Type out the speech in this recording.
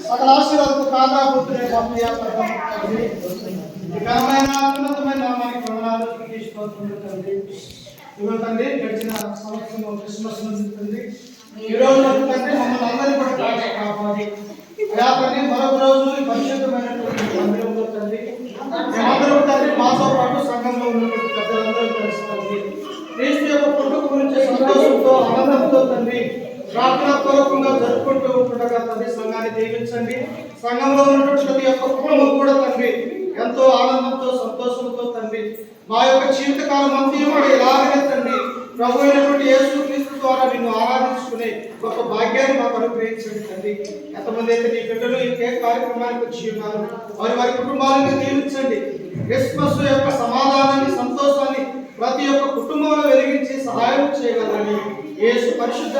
సకల ఆశీర్వాదకు కాదాపుత్రే ఉన్నతమైన నామానికి వందనాలు తండ్రి. ఇవ్వ తండ్రి గడిచిన సంవత్సరం క్రిస్మస్ నుంచి తండ్రి ఈ రోజు తండ్రి మమ్మల్ని అందరినీ కూడా కాపాడి అయా తండ్రి మరొక రోజు పరిశుద్ధమైనటువంటి మందిరంలో తండ్రి మేమందరం తండ్రి మాతో పాటు సంఘంలో ఉన్నటువంటి పెద్దలందరూ తెలుస్తుంది క్రీస్తు యొక్క పుట్టుక గురించి సంతోషంతో ఆనందంతో తండ్రి ప్రార్థనాపూర్వకంగా జరుపుకుంటూ ఉంటుండగా తండ్రి సంఘాన్ని దీవించండి. సంఘంలో ఉన్నటువంటి ప్రతి ఒక్క కుటుంబం కూడా తండ్రి ఎంతో ఆనందంతో సంతోషంతో తండ్రి మా యొక్క జీవితకాలం అంతా కూడా ఇలాగనే తండ్రి ప్రభు అయినటువంటి యేసుక్రీస్తు ద్వారా నిన్ను ఆరాధించుకునే గొప్ప భాగ్యాన్ని మాకు అనుగ్రహించండి తండ్రి. ఎంతమంది అయితే నీ బిడ్డలు ఈ కేక్ కార్యక్రమానికి వచ్చి ఉన్నారు వారి కుటుంబాలను దీవించండి. క్రిస్మస్ యొక్క సమాధానాన్ని సంతోషాన్ని ప్రతి ఒక్క కుటుంబంలో వెలిగించి సహాయం చేయగలరని యేసు పరిశుద్ధ